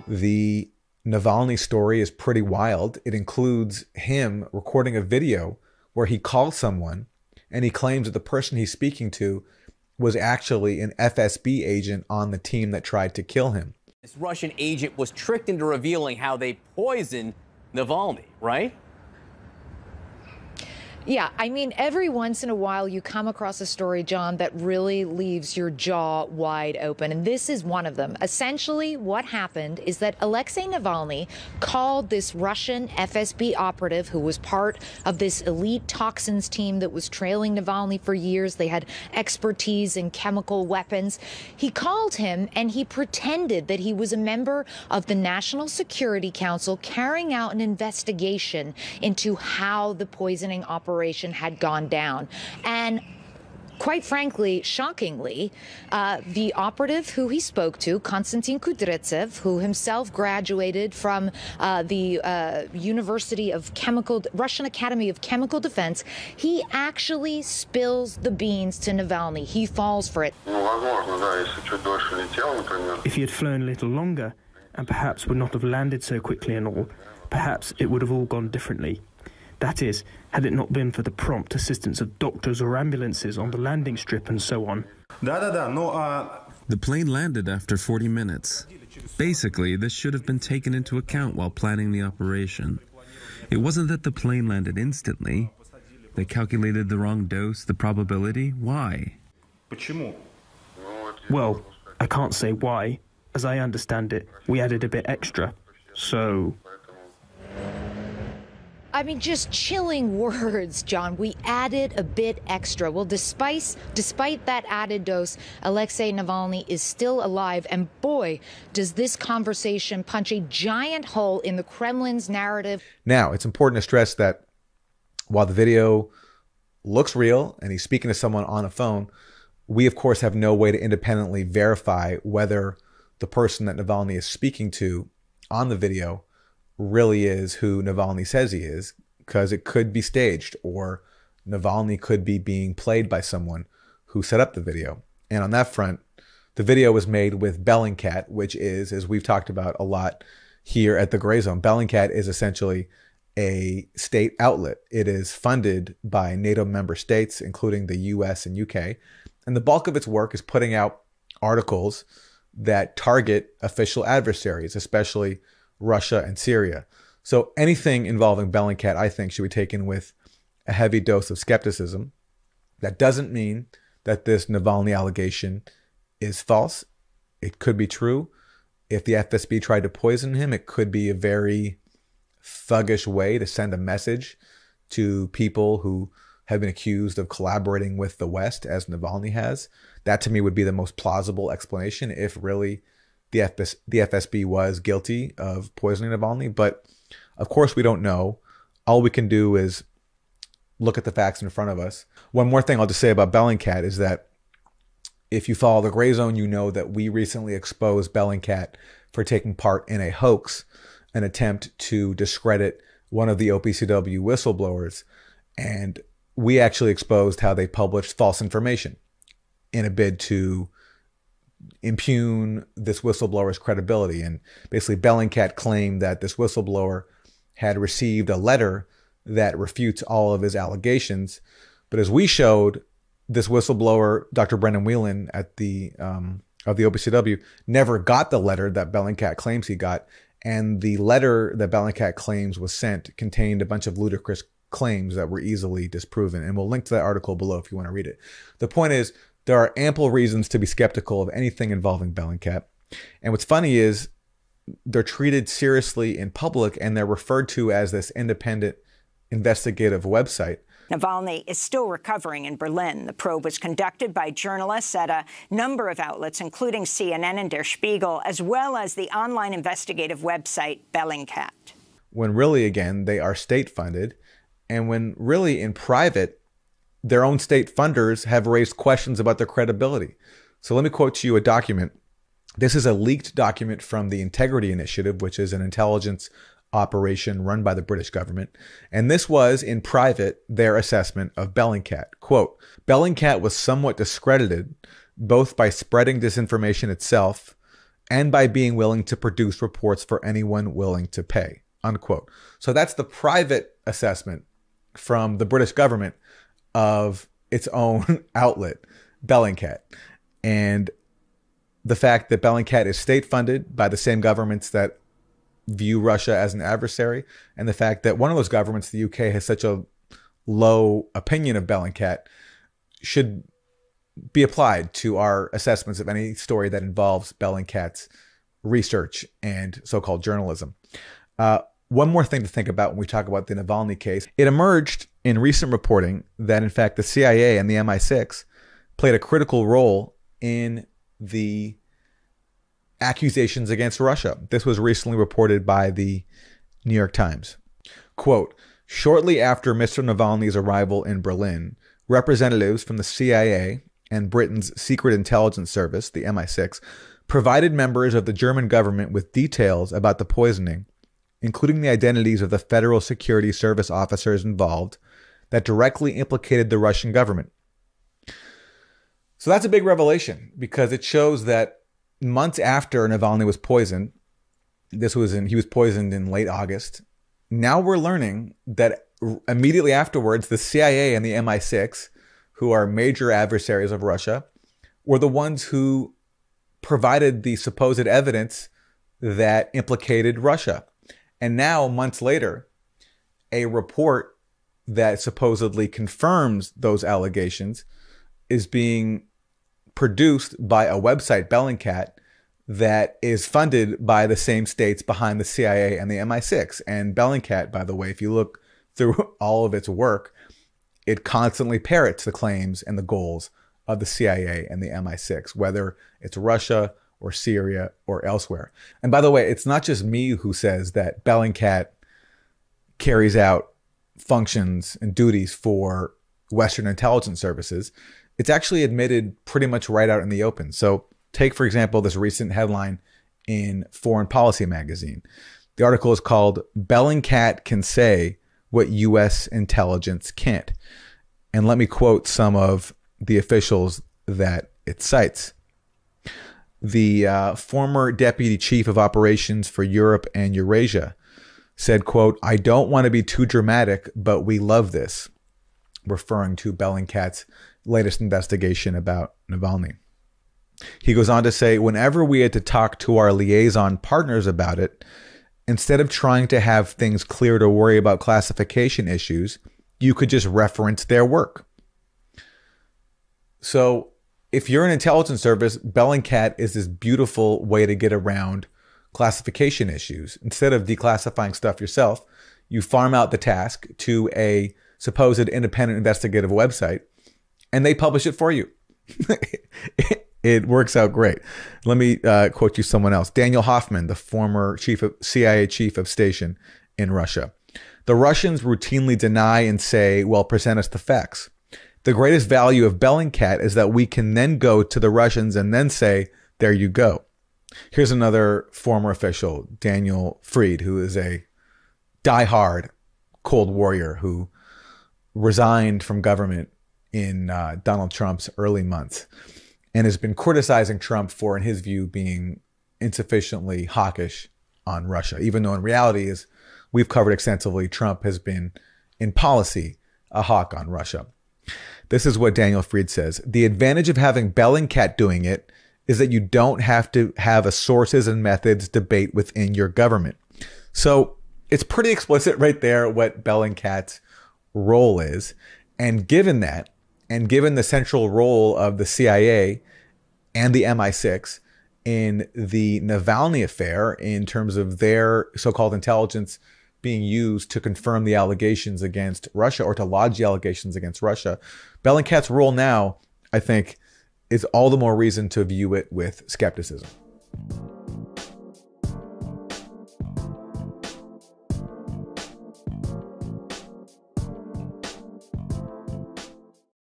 The Navalny story is pretty wild. It includes him recording a video where he calls someone and he claims that the person he's speaking to was actually an FSB agent on the team that tried to kill him. This Russian agent was tricked into revealing how they poisoned Navalny, right? Yeah, I mean, every once in a while you come across a story, John, that really leaves your jaw wide open. And this is one of them. Essentially, what happened is that Alexei Navalny called this Russian FSB operative who was part of this elite toxins team that was trailing Navalny for years. They had expertise in chemical weapons. He called him and he pretended that he was a member of the National Security Council carrying out an investigation into how the poisoning operation had gone down. And quite frankly, shockingly, the operative who he spoke to, Konstantin Kudrytsev, who himself graduated from the University of Russian Academy of Chemical Defense, he actually spills the beans to Navalny. He falls for it. If he had flown a little longer and perhaps would not have landed so quickly and all, perhaps it would have all gone differently. That is, had it not been for the prompt assistance of doctors or ambulances on the landing strip and so on. The plane landed after 40 minutes. Basically, this should have been taken into account while planning the operation. It wasn't that the plane landed instantly. They calculated the wrong dose, the probability. Why? Well, I can't say why. As I understand it, we added a bit extra. So... I mean, just chilling words, John. We added a bit extra. Well, despite that added dose, Alexei Navalny is still alive. And boy, does this conversation punch a giant hole in the Kremlin's narrative. Now, it's important to stress that while the video looks real and he's speaking to someone on a phone, we, of course, have no way to independently verify whether the person that Navalny is speaking to on the video really is who Navalny says he is, because it could be staged, or Navalny could be being played by someone who set up the video. And on that front, the video was made with Bellingcat, which is, as we've talked about a lot here at the Grayzone, Bellingcat is essentially a state outlet. It is funded by NATO member states, including the US and UK. And the bulk of its work is putting out articles that target official adversaries, especially Russia and Syria. So anything involving Bellingcat, I think, should be taken with a heavy dose of skepticism. That doesn't mean that this Navalny allegation is false. It could be true. If the FSB tried to poison him, it could be a very thuggish way to send a message to people who have been accused of collaborating with the West, as Navalny has. That, to me, would be the most plausible explanation if really the FSB was guilty of poisoning Navalny. But of course we don't know. All we can do is look at the facts in front of us. One more thing I'll just say about Bellingcat is that if you follow the Grayzone, you know that we recently exposed Bellingcat for taking part in a hoax, an attempt to discredit one of the OPCW whistleblowers. And we actually exposed how they published false information in a bid to impugn this whistleblower's credibility. And basically Bellingcat claimed that this whistleblower had received a letter that refutes all of his allegations. But as we showed, this whistleblower, Dr. Brendan Whelan at the of the OPCW, never got the letter that Bellingcat claims he got. And the letter that Bellingcat claims was sent contained a bunch of ludicrous claims that were easily disproven. And we'll link to that article below if you want to read it. The point is, there are ample reasons to be skeptical of anything involving Bellingcat. And what's funny is they're treated seriously in public and they're referred to as this independent investigative website. Navalny is still recovering in Berlin. The probe was conducted by journalists at a number of outlets, including CNN and Der Spiegel, as well as the online investigative website Bellingcat. When really, again, they are state funded, and when really in private, their own state funders have raised questions about their credibility. So let me quote to you a document. This is a leaked document from the Integrity Initiative, which is an intelligence operation run by the British government. And this was, in private, their assessment of Bellingcat. Quote, Bellingcat was somewhat discredited, both by spreading disinformation itself and by being willing to produce reports for anyone willing to pay, unquote. So that's the private assessment from the British government of its own outlet, Bellingcat. And the fact that Bellingcat is state funded by the same governments that view Russia as an adversary, and the fact that one of those governments, the UK, has such a low opinion of Bellingcat should be applied to our assessments of any story that involves Bellingcat's research and so-called journalism. One more thing to think about when we talk about the Navalny case. It emerged in recent reporting that, in fact, the CIA and the MI6 played a critical role in the accusations against Russia. This was recently reported by the New York Times. Quote, shortly after Mr. Navalny's arrival in Berlin, representatives from the CIA and Britain's Secret Intelligence Service, the MI6, provided members of the German government with details about the poisoning, including the identities of the Federal Security Service officers involved that directly implicated the Russian government. So that's a big revelation, because it shows that months after Navalny was poisoned, he was poisoned in late August. Now we're learning that immediately afterwards, the CIA and the MI6, who are major adversaries of Russia, were the ones who provided the supposed evidence that implicated Russia. And now, months later, a report that supposedly confirms those allegations is being produced by a website, Bellingcat, that is funded by the same states behind the CIA and the MI6. And Bellingcat, by the way, if you look through all of its work, it constantly parrots the claims and the goals of the CIA and the MI6, whether it's Russia or Syria or elsewhere. And by the way, it's not just me who says that Bellingcat carries out functions and duties for Western intelligence services. It's actually admitted pretty much right out in the open. So take, for example, this recent headline in Foreign Policy magazine. The article is called "Bellingcat Can Say What U.S. Intelligence Can't." And let me quote some of the officials that it cites. The former deputy chief of operations for Europe and Eurasia said, quote, "I don't want to be too dramatic, but we love this," referring to Bellingcat's latest investigation about Navalny. He goes on to say, "Whenever we had to talk to our liaison partners about it, instead of trying to have things cleared or worry about classification issues, you could just reference their work." So if you're an intelligence service, Bellingcat is this beautiful way to get around classification issues. Instead of declassifying stuff yourself, you farm out the task to a supposed independent investigative website, and they publish it for you. It works out great. Let me quote you someone else. Daniel Hoffman, the former CIA chief of station in Russia. "The Russians routinely deny and say, well, present us the facts. The greatest value of Bellingcat is that we can then go to the Russians and then say, there you go." Here's another former official, Daniel Fried, who is a diehard Cold Warrior who resigned from government in Donald Trump's early months and has been criticizing Trump for, in his view, being insufficiently hawkish on Russia, even though in reality, as we've covered extensively, Trump has been, in policy, a hawk on Russia. This is what Daniel Fried says. "The advantage of having Bellingcat doing it is that you don't have to have a sources and methods debate within your government." So it's pretty explicit right there what Bellingcat's role is. And given that, and given the central role of the CIA and the MI6 in the Navalny affair in terms of their so-called intelligence being used to confirm the allegations against Russia or to lodge the allegations against Russia, Bellingcat's role now, I think, is all the more reason to view it with skepticism.